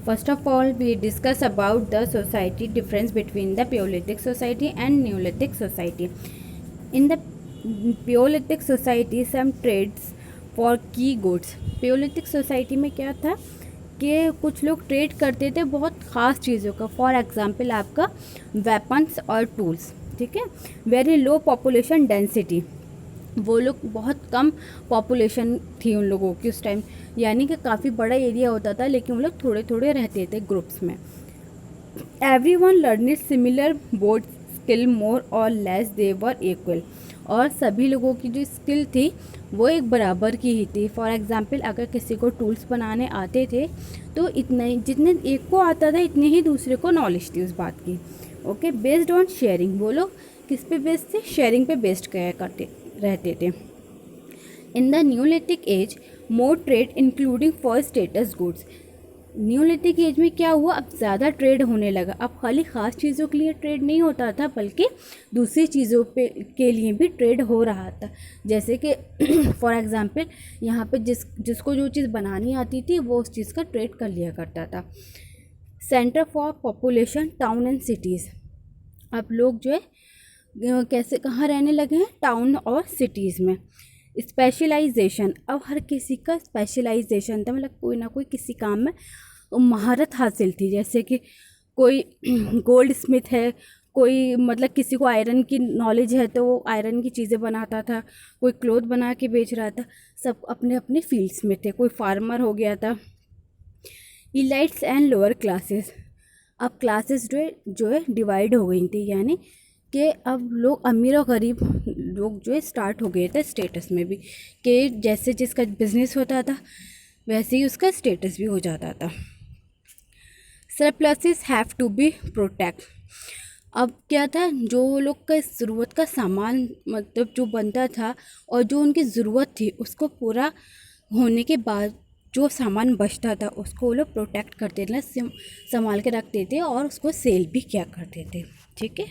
First of all, we discuss about the society difference between the Paleolithic society and Neolithic society. In the Paleolithic society, some trades for key goods. Paleolithic society में क्या था कि कुछ लोग trade करते थे बहुत ख़ास चीज़ों का. फॉर एग्जांपल आपका वेपन्स और टूल्स. ठीक है. Very low population density. वो लोग बहुत कम पॉपुलेशन थी उन लोगों की उस टाइम, यानी कि काफ़ी बड़ा एरिया होता था लेकिन वो लोग थोड़े थोड़े रहते थे ग्रुप्स में. Every one learning similar board skill more और लेस दे वर इक्वल. और सभी लोगों की जो स्किल थी वो एक बराबर की ही थी. फॉर एग्जांपल अगर किसी को टूल्स बनाने आते थे तो इतने जितने एक को आता था इतने ही दूसरे को नॉलेज थी उस बात की. ओके. Based on sharing. वो लोग किस पे बेस्ड थे? शेयरिंग पे बेस्ड करते रहते थे. In the neolithic age more trade including for status goods. Neolithic age में क्या हुआ, अब ज़्यादा ट्रेड होने लगा. अब खाली ख़ास चीज़ों के लिए ट्रेड नहीं होता था बल्कि दूसरी चीज़ों पे के लिए भी ट्रेड हो रहा था. जैसे कि फॉर एग्ज़ाम्पल यहाँ पे जिसको जो चीज़ बनानी आती थी वो उस चीज़ का ट्रेड कर लिया करता था. Centre for population town and cities. अब लोग जो है कैसे कहाँ रहने लगे हैं? टाउन और सिटीज़ में. स्पेशलाइजेशन. अब हर किसी का स्पेशलाइजेशन था, मतलब कोई ना कोई किसी काम में महारत हासिल थी. जैसे कि कोई गोल्ड स्मिथ है, कोई मतलब किसी को आयरन की नॉलेज है तो वो आयरन की चीज़ें बनाता था, कोई क्लोथ बना के बेच रहा था. सब अपने अपने फील्ड्स में थे. कोई फार्मर हो गया था. Elites and lower classes. अब क्लासेस जो है डिवाइड हो गई थी, यानी कि अब लोग अमीर और गरीब लोग जो है स्टार्ट हो गए थे स्टेटस में भी, कि जैसे जिसका बिजनेस होता था वैसे ही उसका स्टेटस भी हो जाता था. Surpluses have to be protect. अब क्या था, जो लोग का ज़रूरत का सामान मतलब जो बनता था और जो उनकी ज़रूरत थी उसको पूरा होने के बाद जो सामान बचता था उसको वो लोग प्रोटेक्ट करते थे, संभाल के रखते थे और उसको सेल भी किया करते थे. ठीक है.